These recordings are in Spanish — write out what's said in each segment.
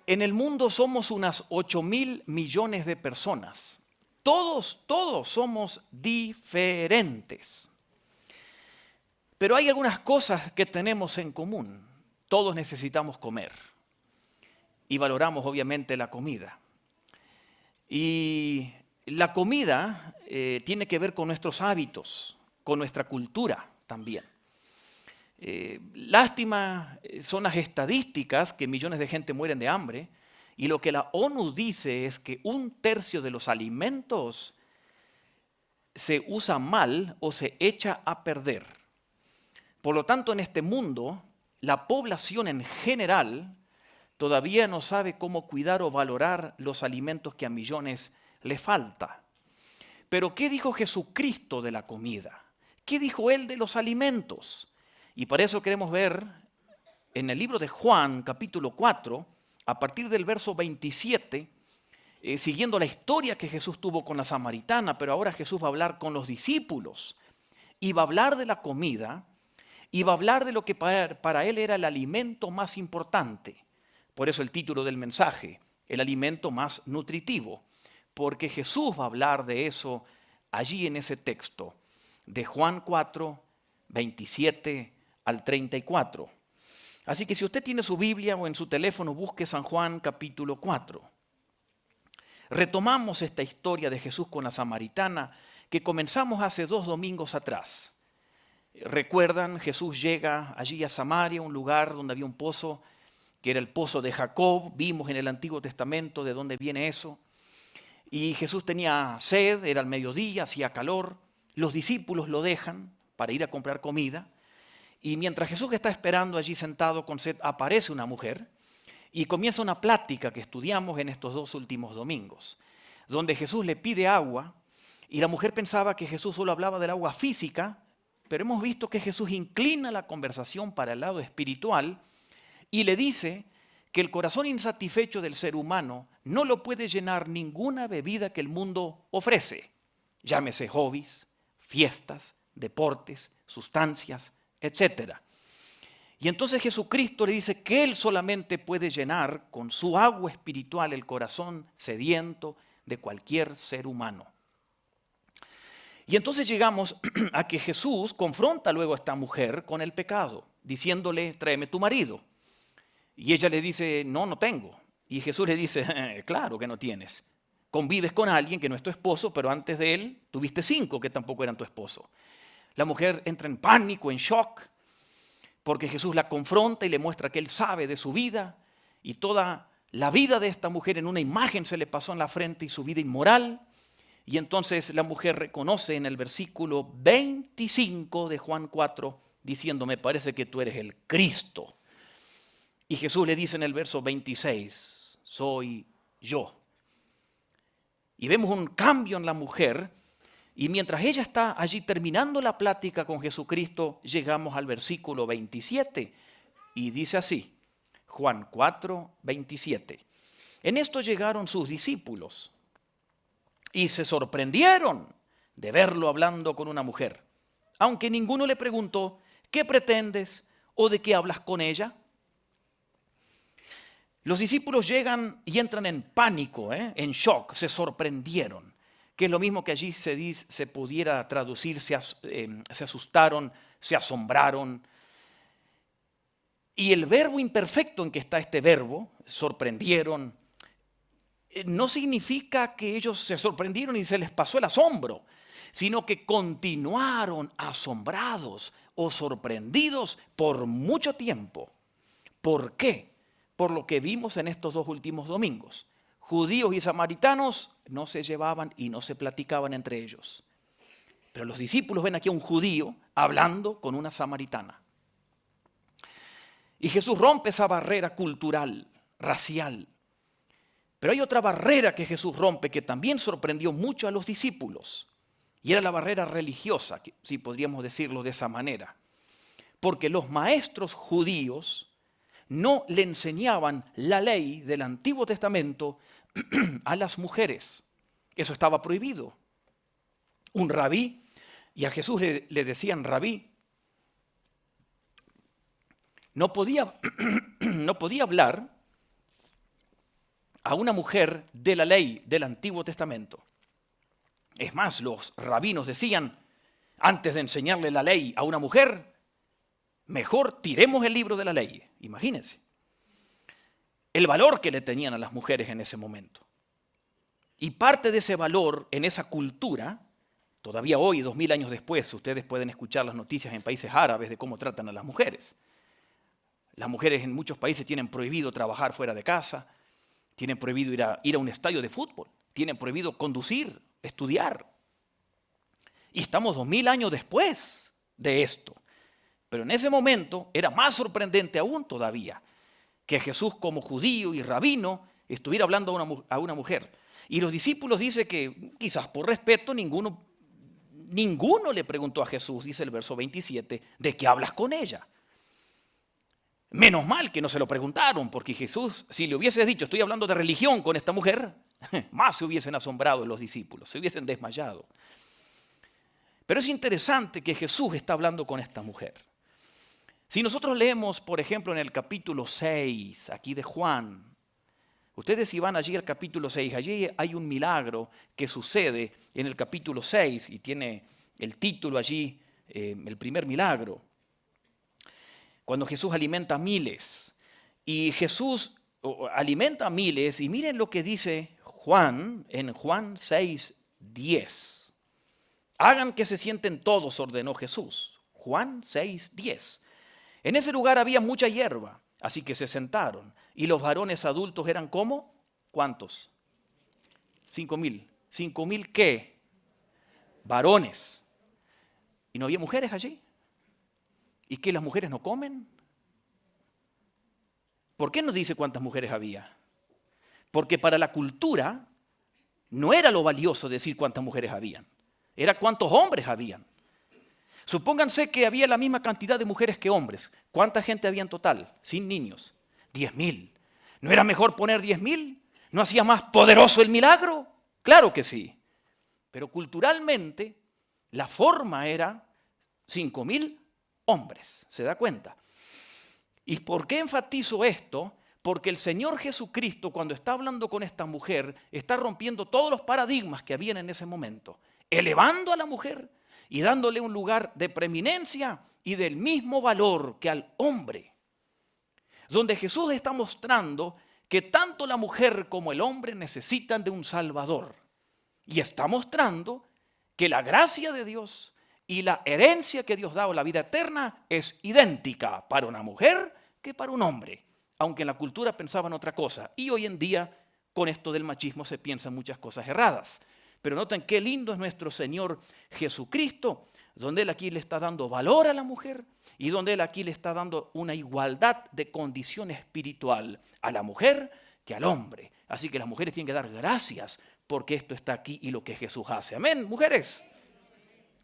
En el mundo somos unas 8.000 millones de personas. Todos somos diferentes. Pero hay algunas cosas que tenemos en común. Todos necesitamos comer. Y valoramos obviamente la comida. Y la comida tiene que ver con nuestros hábitos, con nuestra cultura también. Lástima son las estadísticas que millones de gente mueren de hambre, y lo que la ONU dice es que 1/3 de los alimentos se usa mal o se echa a perder. Por lo tanto, en este mundo, la población en general todavía no sabe cómo cuidar o valorar los alimentos que a millones les falta. Pero ¿qué dijo Jesucristo de la comida? ¿Qué dijo Él de los alimentos? Y para eso queremos ver en el libro de Juan, capítulo 4, a partir del verso 27, siguiendo la historia que Jesús tuvo con la samaritana, pero ahora Jesús va a hablar con los discípulos y va a hablar de la comida y va a hablar de lo que para Él era el alimento más importante. Por eso el título del mensaje, el alimento más nutritivo, porque Jesús va a hablar de eso allí en ese texto, de Juan 4, 27 al 34. Así que si usted tiene su Biblia o en su teléfono, busque San Juan capítulo 4. Retomamos esta historia de Jesús con la samaritana que comenzamos hace 2 domingos atrás. Recuerdan, Jesús llega allí a Samaria, un lugar donde había un pozo, que era el pozo de Jacob. Vimos en el Antiguo Testamento de dónde viene eso. Y Jesús tenía sed, era el mediodía, hacía calor. Los discípulos lo dejan para ir a comprar comida. Y mientras Jesús está esperando allí sentado con sed, aparece una mujer y comienza una plática que estudiamos en estos 2 últimos domingos, donde Jesús le pide agua y la mujer pensaba que Jesús solo hablaba del agua física, pero hemos visto que Jesús inclina la conversación para el lado espiritual y le dice que el corazón insatisfecho del ser humano no lo puede llenar ninguna bebida que el mundo ofrece, llámese hobbies, fiestas, deportes, sustancias, etc. Y entonces Jesucristo le dice que Él solamente puede llenar con su agua espiritual el corazón sediento de cualquier ser humano. Y entonces llegamos a que Jesús confronta luego a esta mujer con el pecado, diciéndole, tráeme tu marido. Y ella le dice, no tengo. Y Jesús le dice, claro que no tienes. Convives con alguien que no es tu esposo, pero antes de él tuviste 5 que tampoco eran tu esposo. La mujer entra en pánico, en shock, porque Jesús la confronta y le muestra que Él sabe de su vida y toda la vida de esta mujer en una imagen se le pasó en la frente y su vida inmoral. Y entonces la mujer reconoce en el versículo 25 de Juan 4, diciendo, me parece que tú eres el Cristo. Y Jesús le dice en el verso 26, soy yo. Y vemos un cambio en la mujer. Y mientras ella está allí terminando la plática con Jesucristo, llegamos al versículo 27 y dice así, Juan 4, 27. En esto llegaron sus discípulos y se sorprendieron de verlo hablando con una mujer, aunque ninguno le preguntó, ¿qué pretendes o de qué hablas con ella? Los discípulos llegan y entran en pánico, en shock, se sorprendieron. Que es lo mismo que allí se pudiera traducir, se asustaron, se asombraron. Y el verbo imperfecto en que está este verbo, sorprendieron, no significa que ellos se sorprendieron y se les pasó el asombro, sino que continuaron asombrados o sorprendidos por mucho tiempo. ¿Por qué? Por lo que vimos en estos 2 últimos domingos. Judíos y samaritanos no se llevaban y no se platicaban entre ellos. Pero los discípulos ven aquí a un judío hablando con una samaritana. Y Jesús rompe esa barrera cultural, racial. Pero hay otra barrera que Jesús rompe que también sorprendió mucho a los discípulos. Y era la barrera religiosa, si podríamos decirlo de esa manera. Porque los maestros judíos no le enseñaban la ley del Antiguo Testamento a las mujeres. Eso estaba prohibido. Un rabí, y a Jesús le decían rabí, no podía hablar a una mujer de la ley del Antiguo Testamento. Es más, los rabinos decían, antes de enseñarle la ley a una mujer, mejor tiremos el libro de la ley. Imagínense el valor que le tenían a las mujeres en ese momento. Y parte de ese valor en esa cultura, todavía hoy, 2000 años después, ustedes pueden escuchar las noticias en países árabes de cómo tratan a las mujeres. Las mujeres en muchos países tienen prohibido trabajar fuera de casa, tienen prohibido ir a un estadio de fútbol, tienen prohibido conducir, estudiar. Y estamos 2000 años después de esto. Pero en ese momento era más sorprendente aún todavía que Jesús como judío y rabino estuviera hablando a una mujer. Y los discípulos dicen que quizás por respeto ninguno le preguntó a Jesús, dice el verso 27, ¿de qué hablas con ella? Menos mal que no se lo preguntaron, porque Jesús, si le hubiese dicho, estoy hablando de religión con esta mujer, más se hubiesen asombrado los discípulos, se hubiesen desmayado. Pero es interesante que Jesús está hablando con esta mujer. Si nosotros leemos, por ejemplo, en el capítulo 6, aquí de Juan, ustedes si van allí al capítulo 6, allí hay un milagro que sucede en el capítulo 6 y tiene el título allí, el primer milagro. Cuando Jesús alimenta a miles. Y Jesús alimenta a miles y miren lo que dice Juan en Juan 6:10. Hagan que se sienten todos, ordenó Jesús. Juan 6:10. En ese lugar había mucha hierba, así que se sentaron. Y los varones adultos eran ¿cómo? ¿Cuántos? 5,000. ¿5,000 qué? Varones. ¿Y no había mujeres allí? ¿Y qué, las mujeres no comen? ¿Por qué nos dice cuántas mujeres había? Porque para la cultura no era lo valioso decir cuántas mujeres habían. Era cuántos hombres habían. Supónganse que había la misma cantidad de mujeres que hombres. ¿Cuánta gente había en total? Sin niños. 10,000. ¿No era mejor poner 10,000? ¿No hacía más poderoso el milagro? Claro que sí. Pero culturalmente la forma era 5,000 hombres. ¿Se da cuenta? ¿Y por qué enfatizo esto? Porque el Señor Jesucristo, cuando está hablando con esta mujer, está rompiendo todos los paradigmas que habían en ese momento, elevando a la mujer y dándole un lugar de preeminencia y del mismo valor que al hombre. Donde Jesús está mostrando que tanto la mujer como el hombre necesitan de un Salvador. Y está mostrando que la gracia de Dios y la herencia que Dios da o la vida eterna es idéntica para una mujer que para un hombre. Aunque en la cultura pensaban otra cosa. Y hoy en día, con esto del machismo, se piensan muchas cosas erradas. Pero noten qué lindo es nuestro Señor Jesucristo, donde Él aquí le está dando valor a la mujer y donde Él aquí le está dando una igualdad de condición espiritual a la mujer que al hombre. Así que las mujeres tienen que dar gracias porque esto está aquí y lo que Jesús hace. Amén, mujeres.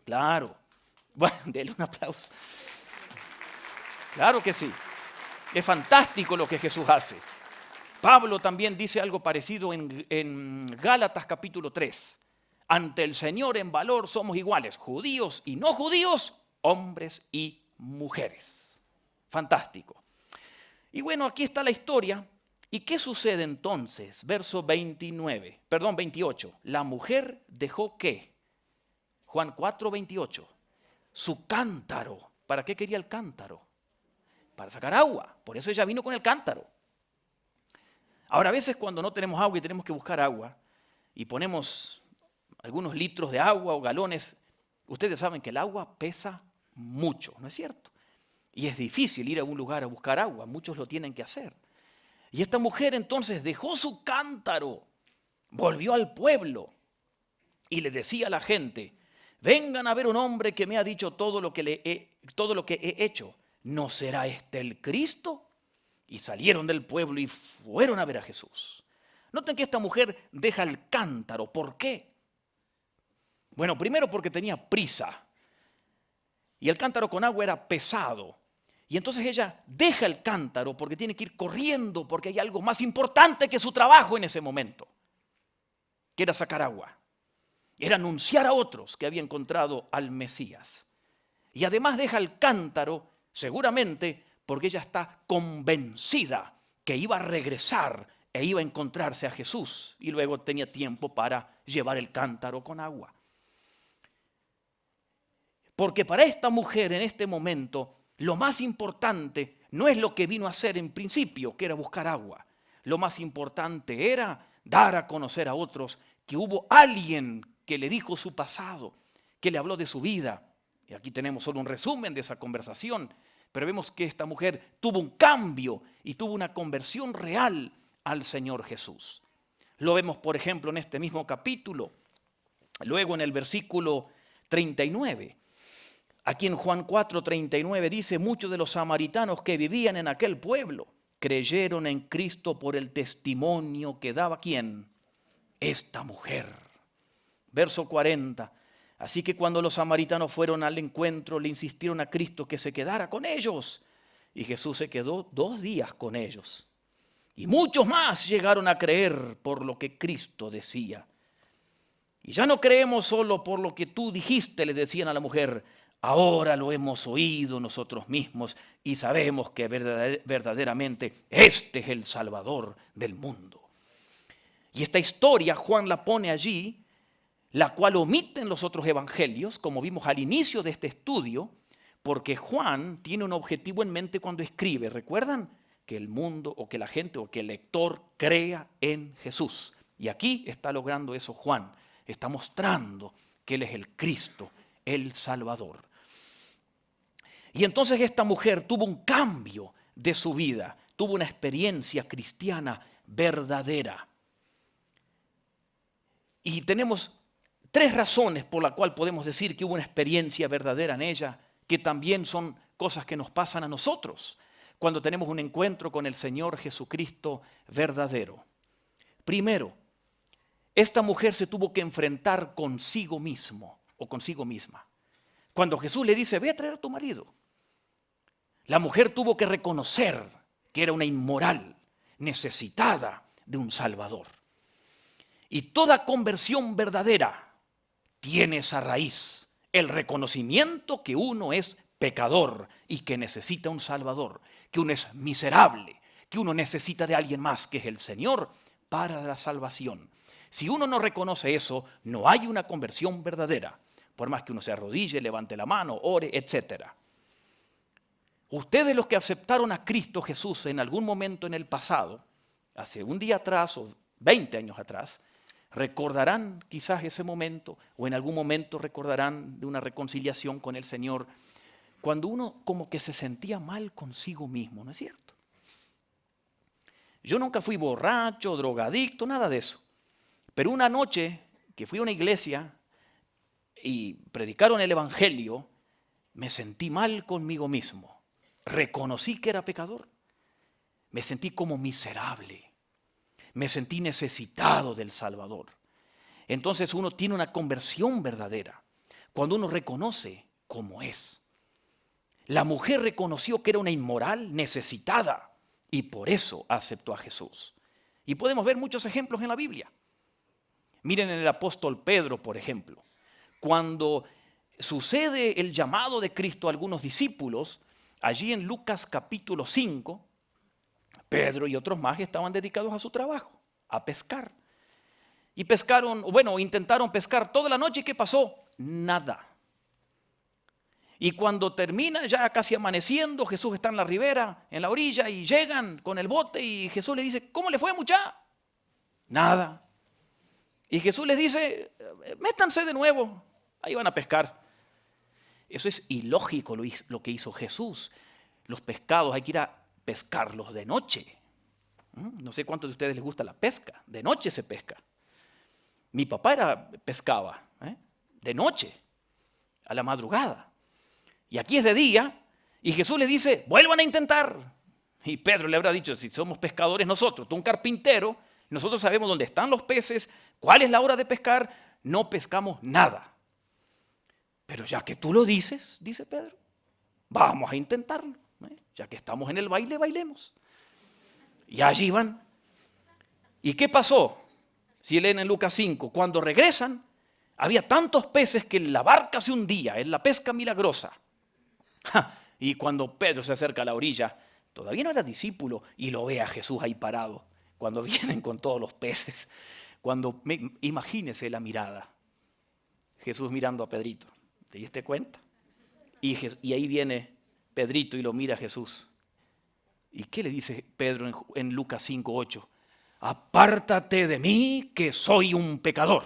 Claro. Bueno, denle un aplauso. Claro que sí. Es fantástico lo que Jesús hace. Pablo también dice algo parecido en Gálatas capítulo 3. Ante el Señor en valor somos iguales, judíos y no judíos, hombres y mujeres. Fantástico. Y bueno, aquí está la historia. ¿Y qué sucede entonces? Verso 28. La mujer dejó ¿qué? Juan 4:28. Su cántaro. ¿Para qué quería el cántaro? Para sacar agua. Por eso ella vino con el cántaro. Ahora, a veces cuando no tenemos agua y tenemos que buscar agua y ponemos algunos litros de agua o galones, ustedes saben que el agua pesa mucho, ¿no es cierto? Y es difícil ir a un lugar a buscar agua, muchos lo tienen que hacer. Y esta mujer entonces dejó su cántaro, volvió al pueblo y le decía a la gente, vengan a ver un hombre que me ha dicho todo lo que he hecho. ¿No será este el Cristo? Y salieron del pueblo y fueron a ver a Jesús. Noten que esta mujer deja el cántaro. ¿Por qué? Bueno, primero porque tenía prisa. Y el cántaro con agua era pesado. Y entonces ella deja el cántaro porque tiene que ir corriendo, porque hay algo más importante que su trabajo en ese momento, que era sacar agua. Era anunciar a otros que había encontrado al Mesías. Y además deja el cántaro, seguramente porque ella está convencida que iba a regresar e iba a encontrarse a Jesús y luego tenía tiempo para llevar el cántaro con agua. Porque para esta mujer en este momento lo más importante no es lo que vino a hacer en principio, que era buscar agua. Lo más importante era dar a conocer a otros que hubo alguien que le dijo su pasado, que le habló de su vida. Y aquí tenemos solo un resumen de esa conversación, pero vemos que esta mujer tuvo un cambio y tuvo una conversión real al Señor Jesús. Lo vemos, por ejemplo, en este mismo capítulo, luego en el versículo 39. Aquí en Juan 4:39 dice: muchos de los samaritanos que vivían en aquel pueblo creyeron en Cristo por el testimonio que daba ¿quién? Esta mujer. Verso 40. Así que cuando los samaritanos fueron al encuentro, le insistieron a Cristo que se quedara con ellos. Y Jesús se quedó 2 días con ellos. Y muchos más llegaron a creer por lo que Cristo decía. Y ya no creemos solo por lo que tú dijiste, le decían a la mujer. Ahora lo hemos oído nosotros mismos y sabemos que verdaderamente este es el Salvador del mundo. Y esta historia Juan la pone allí, la cual omiten los otros evangelios, como vimos al inicio de este estudio, porque Juan tiene un objetivo en mente cuando escribe. ¿Recuerdan? Que el mundo o que la gente o que el lector crea en Jesús. Y aquí está logrando eso Juan. Está mostrando que Él es el Cristo, el Salvador. Y entonces esta mujer tuvo un cambio de su vida, tuvo una experiencia cristiana verdadera. Y tenemos 3 razones por las cuales podemos decir que hubo una experiencia verdadera en ella, que también son cosas que nos pasan a nosotros cuando tenemos un encuentro con el Señor Jesucristo verdadero. Primero, esta mujer se tuvo que enfrentar consigo mismo o consigo misma. Cuando Jesús le dice, ve a traer a tu marido, la mujer tuvo que reconocer que era una inmoral, necesitada de un Salvador. Y toda conversión verdadera tiene esa raíz, el reconocimiento que uno es pecador y que necesita un Salvador, que uno es miserable, que uno necesita de alguien más, que es el Señor, para la salvación. Si uno no reconoce eso, no hay una conversión verdadera, por más que uno se arrodille, levante la mano, ore, etc. Ustedes los que aceptaron a Cristo Jesús en algún momento en el pasado, hace un día atrás o 20 años atrás, recordarán quizás ese momento o en algún momento recordarán de una reconciliación con el Señor cuando uno como que se sentía mal consigo mismo, ¿no es cierto? Yo nunca fui borracho, drogadicto, nada de eso. Pero una noche que fui a una iglesia y predicaron el evangelio, me sentí mal conmigo mismo. Reconocí que era pecador. Me sentí como miserable. Me sentí necesitado del Salvador. Entonces uno tiene una conversión verdadera cuando uno reconoce cómo es. La mujer reconoció que era una inmoral necesitada y por eso aceptó a Jesús. Y podemos ver muchos ejemplos en la Biblia. Miren en el apóstol Pedro, por ejemplo. Cuando sucede el llamado de Cristo a algunos discípulos, allí en Lucas capítulo 5, Pedro y otros más estaban dedicados a su trabajo, a pescar. Y pescaron, intentaron pescar toda la noche. ¿Y qué pasó? Nada. Y cuando termina, ya casi amaneciendo, Jesús está en la ribera, en la orilla, y llegan con el bote y Jesús les dice, ¿cómo le fue, muchacha? Nada. Y Jesús les dice, métanse de nuevo, ahí van a pescar. Eso es ilógico lo que hizo Jesús. Los pescados hay que ir a pescarlos de noche. No sé cuántos de ustedes les gusta la pesca, de noche se pesca. Mi papá pescaba, de noche, a la madrugada. Y aquí es de día, y Jesús les dice, vuelvan a intentar. Y Pedro le habrá dicho, si somos pescadores nosotros, tú un carpintero, nosotros sabemos dónde están los peces, cuál es la hora de pescar, no pescamos nada. Pero ya que tú lo dices, dice Pedro, vamos a intentarlo. Ya que estamos en el baile, bailemos. Y allí van. ¿Y qué pasó? Si leen en Lucas 5, cuando regresan, había tantos peces que la barca se hundía, en la pesca milagrosa. Y cuando Pedro se acerca a la orilla, todavía no era discípulo y lo ve a Jesús ahí parado, cuando vienen con todos los peces, imagínese la mirada. Jesús mirando a Pedrito, ¿te diste cuenta? Y ahí viene Pedrito y lo mira a Jesús. ¿Y qué le dice Pedro en Lucas 5:8? Apártate de mí, que soy un pecador.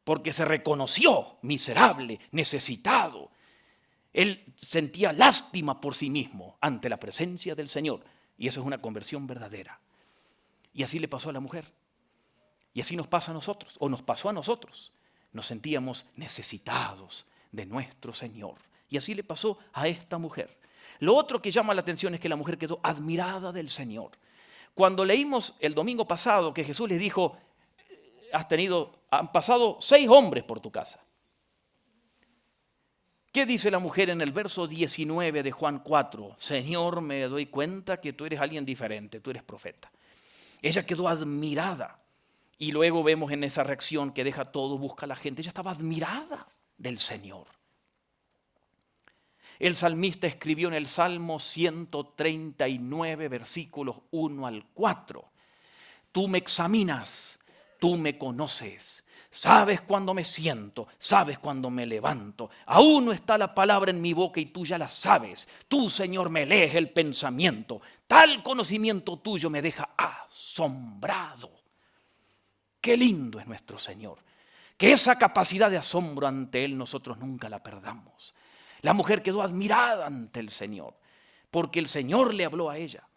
Porque se reconoció miserable, necesitado. Él sentía lástima por sí mismo ante la presencia del Señor. Y eso es una conversión verdadera. Y así le pasó a la mujer. Y así nos pasa a nosotros, o nos pasó a nosotros. Nos sentíamos necesitados de nuestro Señor. Y así le pasó a esta mujer. Lo otro que llama la atención es que la mujer quedó admirada del Señor. Cuando leímos el domingo pasado que Jesús les dijo, han pasado 6 hombres por tu casa. ¿Qué dice la mujer en el verso 19 de Juan 4? Señor, me doy cuenta que tú eres alguien diferente, tú eres profeta. Ella quedó admirada. Y luego vemos en esa reacción que deja todo, busca a la gente. Ella estaba admirada del Señor. El salmista escribió en el Salmo 139, versículos 1 al 4. Tú me examinas, tú me conoces. Sabes cuándo me siento, sabes cuándo me levanto. Aún no está la palabra en mi boca y tú ya la sabes. Tú, Señor, me lees el pensamiento. Tal conocimiento tuyo me deja asombrado. Qué lindo es nuestro Señor. Que esa capacidad de asombro ante Él nosotros nunca la perdamos. La mujer quedó admirada ante el Señor, porque el Señor le habló a ella.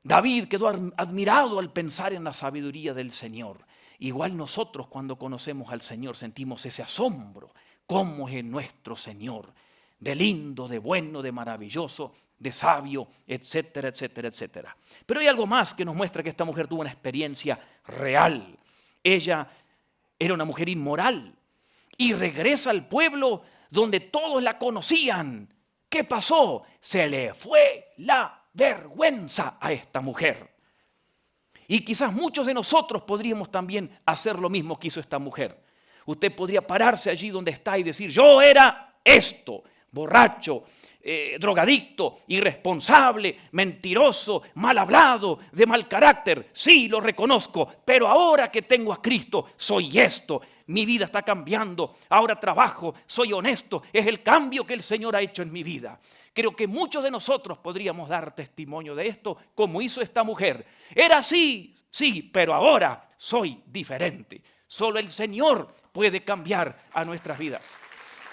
David quedó admirado al pensar en la sabiduría del Señor. Igual nosotros cuando conocemos al Señor sentimos ese asombro. ¿Cómo es nuestro Señor? De lindo, de bueno, de maravilloso, de sabio, etcétera, etcétera, etcétera. Pero hay algo más que nos muestra que esta mujer tuvo una experiencia real. Ella era una mujer inmoral y regresa al pueblo donde todos la conocían. ¿Qué pasó? Se le fue la vergüenza a esta mujer. Y quizás muchos de nosotros podríamos también hacer lo mismo que hizo esta mujer. Usted podría pararse allí donde está y decir, yo era esto, borracho, drogadicto, irresponsable, mentiroso, mal hablado, de mal carácter. Sí, lo reconozco, pero ahora que tengo a Cristo, soy esto. Mi vida está cambiando, ahora trabajo, soy honesto. Es el cambio que el Señor ha hecho en mi vida. Creo que muchos de nosotros podríamos dar testimonio de esto, como hizo esta mujer. Era así, sí, pero ahora soy diferente. Solo el Señor puede cambiar a nuestras vidas.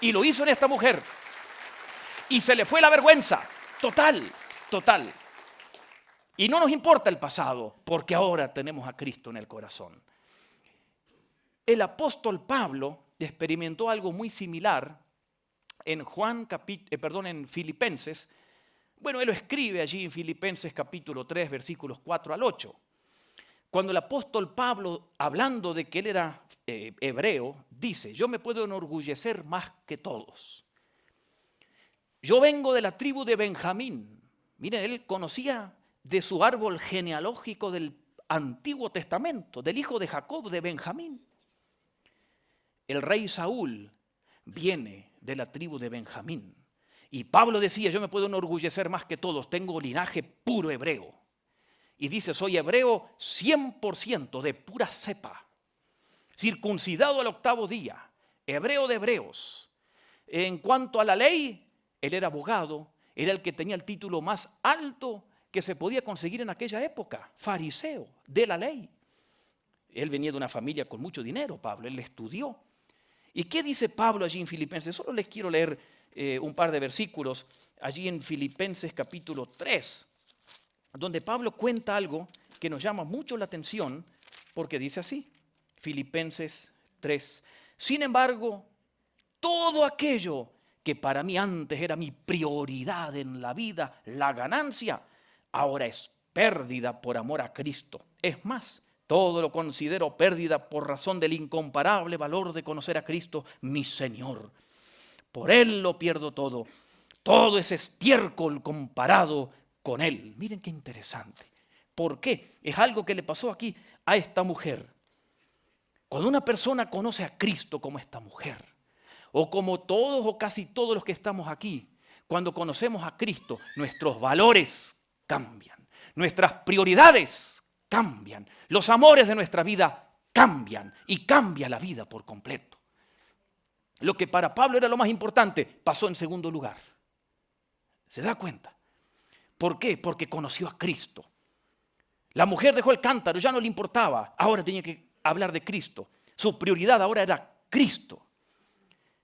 Y lo hizo en esta mujer. Y se le fue la vergüenza, total, total. Y no nos importa el pasado, porque ahora tenemos a Cristo en el corazón. El apóstol Pablo experimentó algo muy similar en Filipenses. Bueno, él lo escribe allí en Filipenses capítulo 3, versículos 4 al 8. Cuando el apóstol Pablo, hablando de que él era hebreo, dice, yo me puedo enorgullecer más que todos. Yo vengo de la tribu de Benjamín. Miren, él conocía de su árbol genealógico del Antiguo Testamento, del hijo de Jacob, de Benjamín. El rey Saúl viene de la tribu de Benjamín. Y Pablo decía, yo me puedo enorgullecer más que todos, tengo linaje puro hebreo. Y dice, soy hebreo 100% de pura cepa, circuncidado al 8º día, hebreo de hebreos. En cuanto a la ley, él era abogado, era el que tenía el título más alto que se podía conseguir en aquella época, fariseo de la ley. Él venía de una familia con mucho dinero, Pablo, él estudió. ¿Y qué dice Pablo allí en Filipenses? Solo les quiero leer un par de versículos allí en Filipenses capítulo 3, donde Pablo cuenta algo que nos llama mucho la atención, porque dice así, Filipenses 3. Sin embargo, todo aquello que para mí antes era mi prioridad en la vida, la ganancia, ahora es pérdida por amor a Cristo. Es más, todo lo considero pérdida por razón del incomparable valor de conocer a Cristo, mi Señor. Por Él lo pierdo todo. Todo es estiércol comparado con Él. Miren qué interesante. ¿Por qué? Es algo que le pasó aquí a esta mujer. Cuando una persona conoce a Cristo como esta mujer, o como todos o casi todos los que estamos aquí, cuando conocemos a Cristo, nuestros valores cambian, nuestras prioridades cambian. Los amores de nuestra vida cambian y cambia la vida por completo. Lo que para Pablo era lo más importante pasó en segundo lugar. ¿Se da cuenta? ¿Por qué? Porque conoció a Cristo. La mujer dejó el cántaro, ya no le importaba. Ahora tenía que hablar de Cristo. Su prioridad ahora era Cristo.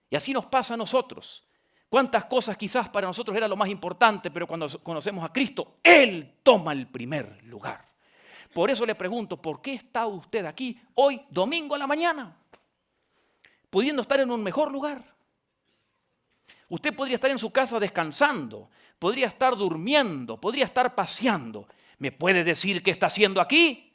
Y así nos pasa a nosotros. Cuántas cosas quizás para nosotros era lo más importante, pero cuando conocemos a Cristo, Él toma el primer lugar. Por eso le pregunto, ¿por qué está usted aquí hoy, domingo a la mañana? Pudiendo estar en un mejor lugar. Usted podría estar en su casa descansando, podría estar durmiendo, podría estar paseando. ¿Me puede decir qué está haciendo aquí?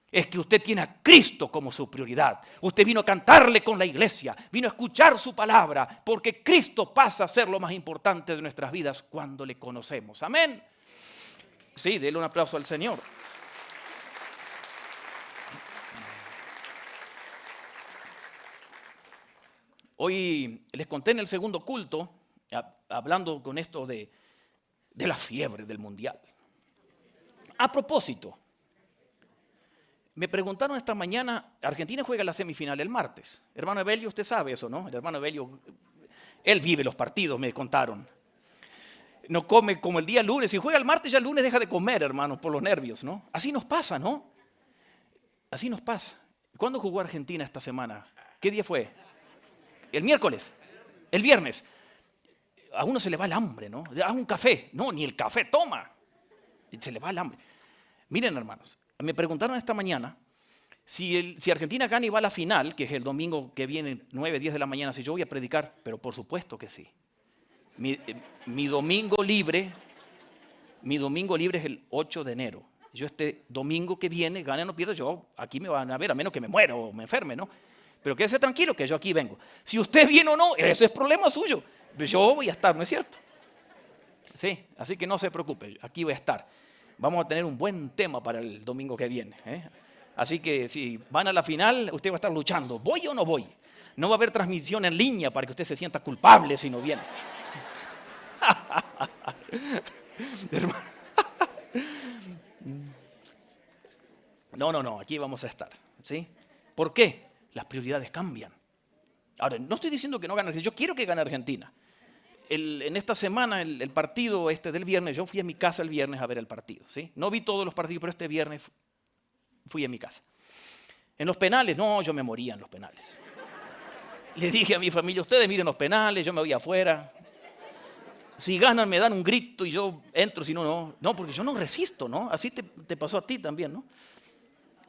Es que usted tiene a Cristo como su prioridad. Usted vino a cantarle con la iglesia, vino a escuchar su palabra, porque Cristo pasa a ser lo más importante de nuestras vidas cuando le conocemos. Amén. Sí, déle un aplauso al Señor. Hoy les conté en el segundo culto, hablando con esto de la fiebre del mundial. A propósito, me preguntaron esta mañana, Argentina juega la semifinal el martes. Hermano Evelio, usted sabe eso, ¿no? El hermano Evelio, él vive los partidos, me contaron. No come como el día lunes. Si juega el martes, ya el lunes deja de comer, hermano, por los nervios, ¿no? Así nos pasa, ¿no? Así nos pasa. ¿Cuándo jugó Argentina esta semana? ¿Qué día fue? El miércoles, el viernes. A uno se le va el hambre, ¿no? Haz un café. No, ni el café toma. Se le va el hambre. Miren, hermanos, me preguntaron esta mañana si Argentina gana y va a la final, que es el domingo que viene, 9, 10 de la mañana, si yo voy a predicar, pero por supuesto que sí. Mi domingo libre es el 8 de enero. Yo este domingo que viene, gane o no pierda, yo aquí me van a ver, a menos que me muera o me enferme, ¿no? Pero quédese tranquilo que yo aquí vengo. Si usted viene o no, ese es problema suyo. Yo voy a estar, ¿no es cierto? Sí, así que no se preocupe, aquí voy a estar. Vamos a tener un buen tema para el domingo que viene, ¿eh? Así que si van a la final, usted va a estar luchando. ¿Voy o no voy? No va a haber transmisión en línea para que usted se sienta culpable si no viene. No, aquí vamos a estar, ¿sí? ¿Por qué? Las prioridades cambian. Ahora, no estoy diciendo que no gane Argentina, yo quiero que gane Argentina. En esta semana, el partido del viernes, yo fui a mi casa el viernes a ver el partido, ¿sí? No vi todos los partidos, pero este viernes fui a mi casa. En los penales, no, yo me moría en los penales. Le dije a mi familia, ustedes miren los penales, yo me voy afuera. Si ganan me dan un grito y yo entro, si no, no. No, porque yo no resisto, ¿no? Así te pasó a ti también, ¿no?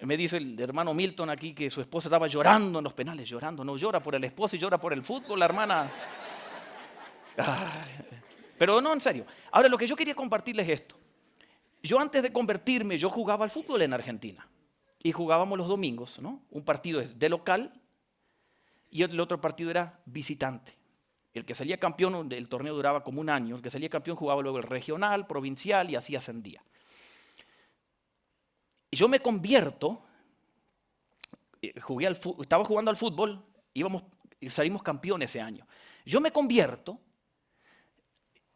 Me dice el hermano Milton aquí que su esposa estaba llorando en los penales, llorando. No llora por el esposo y llora por el fútbol, la hermana. Pero no, en serio. Ahora, lo que yo quería compartirles es esto. Yo antes de convertirme, yo jugaba al fútbol en Argentina. Y jugábamos los domingos, ¿no? Un partido es de local y el otro partido era visitante. El que salía campeón, el torneo duraba como un año. El que salía campeón jugaba luego el regional, provincial y así ascendía. Y yo me convierto, estaba jugando al fútbol, salimos campeones ese año. Yo me convierto,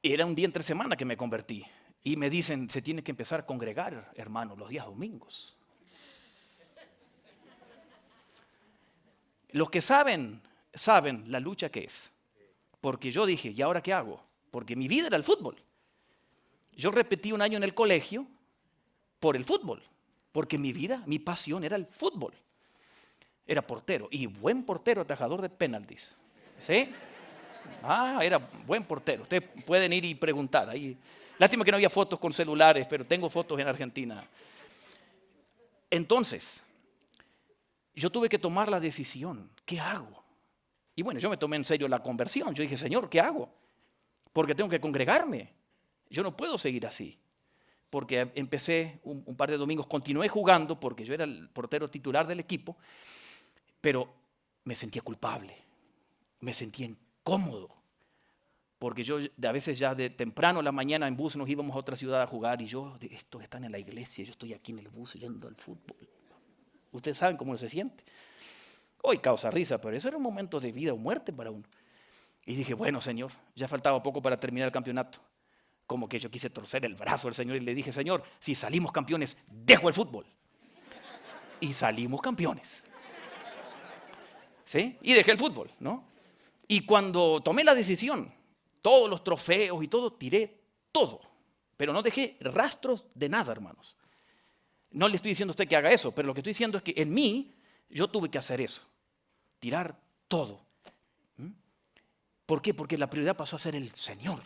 era un día entre semana que me convertí. Y me dicen, se tiene que empezar a congregar, hermano, los días domingos. Los que saben la lucha que es. Porque yo dije, ¿y ahora qué hago? Porque mi vida era el fútbol. Yo repetí un año en el colegio por el fútbol. Porque mi vida, mi pasión era el fútbol. Era portero. Y buen portero, atajador de penaltis. ¿Sí? Era buen portero. Ustedes pueden ir y preguntar. Ahí. Lástima que no había fotos con celulares, pero tengo fotos en Argentina. Entonces, yo tuve que tomar la decisión. ¿Qué hago? Y bueno, yo me tomé en serio la conversión. Yo dije, Señor, ¿qué hago? Porque tengo que congregarme. Yo no puedo seguir así. Porque empecé un par de domingos, continué jugando porque yo era el portero titular del equipo, pero me sentía culpable, me sentía incómodo, porque yo a veces ya de temprano en la mañana en bus nos íbamos a otra ciudad a jugar y estos están en la iglesia, yo estoy aquí en el bus yendo al fútbol. Ustedes saben cómo se siente. Hoy causa risa, pero eso era un momento de vida o muerte para uno. Y dije, bueno, Señor, ya faltaba poco para terminar el campeonato. Como que yo quise torcer el brazo al Señor y le dije, Señor, si salimos campeones, dejo el fútbol. y salimos campeones. ¿Sí? Y dejé el fútbol, ¿no? Y cuando tomé la decisión, todos los trofeos y todo, tiré todo. Pero no dejé rastros de nada, hermanos. No le estoy diciendo a usted que haga eso, pero lo que estoy diciendo es que en mí yo tuve que hacer eso. Tirar todo. ¿Por qué? Porque la prioridad pasó a ser el Señor.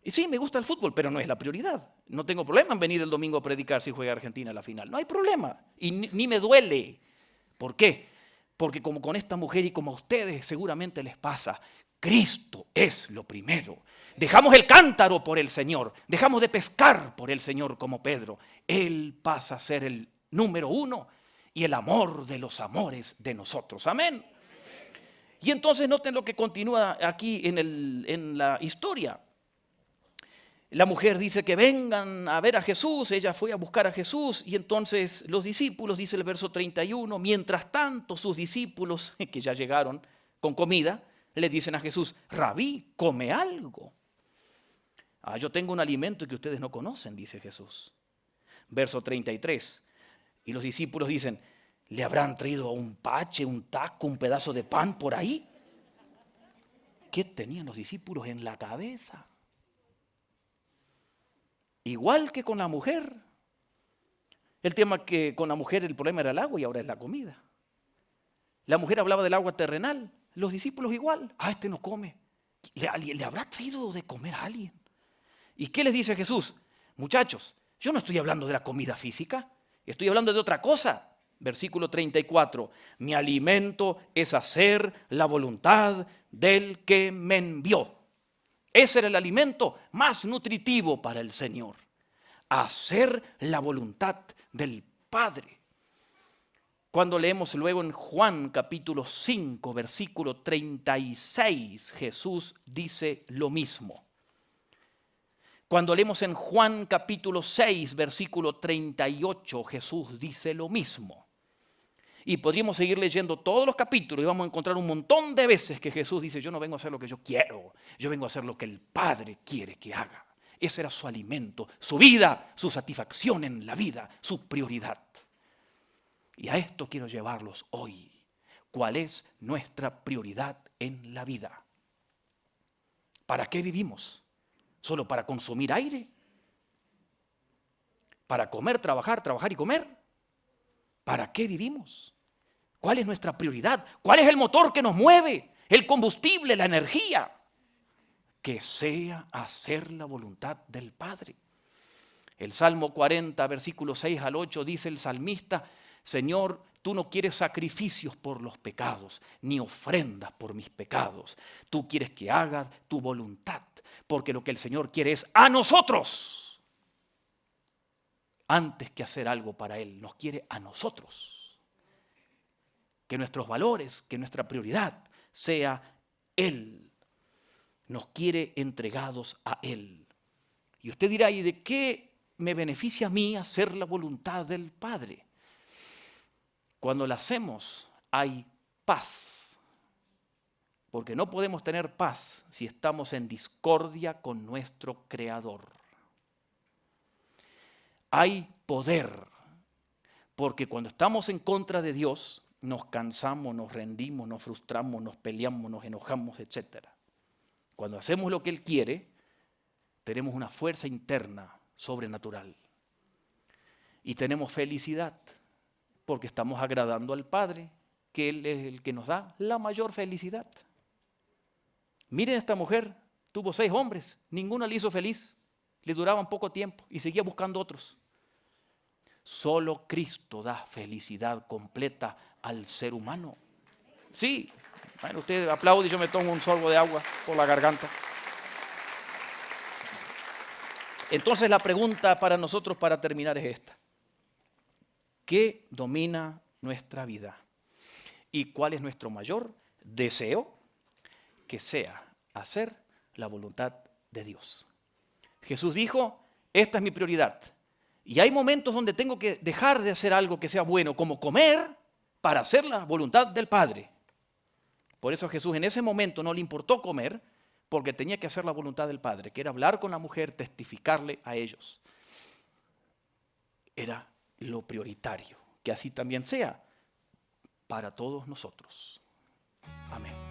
Y sí, me gusta el fútbol, pero no es la prioridad. No tengo problema en venir el domingo a predicar si juega Argentina a la final. No hay problema. Y ni me duele. ¿Por qué? Porque como con esta mujer y como a ustedes seguramente les pasa, Cristo es lo primero. Dejamos el cántaro por el Señor. Dejamos de pescar por el Señor como Pedro. Él pasa a ser el número uno y el amor de los amores de nosotros. Amén. Y entonces noten lo que continúa aquí en la historia. La mujer dice que vengan a ver a Jesús, ella fue a buscar a Jesús y entonces los discípulos, dice el verso 31, mientras tanto sus discípulos que ya llegaron con comida, le dicen a Jesús, Rabí, come algo. Yo tengo un alimento que ustedes no conocen, dice Jesús. Verso 33, y los discípulos dicen, ¿le habrán traído un pache, un taco, un pedazo de pan por ahí? ¿Qué tenían los discípulos en la cabeza? Igual que con la mujer. El tema que con la mujer el problema era el agua y ahora es la comida. La mujer hablaba del agua terrenal, los discípulos igual. Este no come. ¿Le habrá traído de comer a alguien? ¿Y qué les dice Jesús? Muchachos, yo no estoy hablando de la comida física, estoy hablando de otra cosa. Versículo 34, mi alimento es hacer la voluntad del que me envió. Ese era el alimento más nutritivo para el Señor. Hacer la voluntad del Padre. Cuando leemos luego en Juan capítulo 5, versículo 36, Jesús dice lo mismo. Cuando leemos en Juan capítulo 6, versículo 38, Jesús dice lo mismo. Y podríamos seguir leyendo todos los capítulos y vamos a encontrar un montón de veces que Jesús dice, yo no vengo a hacer lo que yo quiero, yo vengo a hacer lo que el Padre quiere que haga. Ese era su alimento, su vida, su satisfacción en la vida, su prioridad. Y a esto quiero llevarlos hoy. ¿Cuál es nuestra prioridad en la vida? ¿Para qué vivimos? ¿Solo para consumir aire? ¿Para comer, trabajar y comer? ¿Para qué vivimos? ¿Cuál es nuestra prioridad? ¿Cuál es el motor que nos mueve? El combustible, la energía. Que sea hacer la voluntad del Padre. El Salmo 40, versículos 6 al 8, dice el salmista, Señor, tú no quieres sacrificios por los pecados, ni ofrendas por mis pecados. Tú quieres que haga tu voluntad, porque lo que el Señor quiere es a nosotros. Antes que hacer algo para Él, nos quiere a nosotros. Que nuestros valores, que nuestra prioridad sea Él. Nos quiere entregados a Él. Y usted dirá, ¿y de qué me beneficia a mí hacer la voluntad del Padre? Cuando la hacemos hay paz. Porque no podemos tener paz si estamos en discordia con nuestro Creador. Hay poder. Porque cuando estamos en contra de Dios, nos cansamos, nos rendimos, nos frustramos, nos peleamos, nos enojamos, etc. Cuando hacemos lo que Él quiere, tenemos una fuerza interna sobrenatural. Y tenemos felicidad, porque estamos agradando al Padre, que Él es el que nos da la mayor felicidad. Miren, esta mujer tuvo 6 hombres, ninguno le hizo feliz, le duraban poco tiempo y seguía buscando otros. Solo Cristo da felicidad completa al ser humano. Sí, bueno, usted aplaude y yo me tomo un sorbo de agua por la garganta. Entonces la pregunta para nosotros para terminar es esta. ¿Qué domina nuestra vida? ¿Y cuál es nuestro mayor deseo? Que sea hacer la voluntad de Dios. Jesús dijo, esta es mi prioridad. Y hay momentos donde tengo que dejar de hacer algo que sea bueno, como comer, para hacer la voluntad del Padre. Por eso a Jesús en ese momento no le importó comer, porque tenía que hacer la voluntad del Padre, que era hablar con la mujer, testificarle a ellos. Era lo prioritario. que así también sea para todos nosotros. Amén.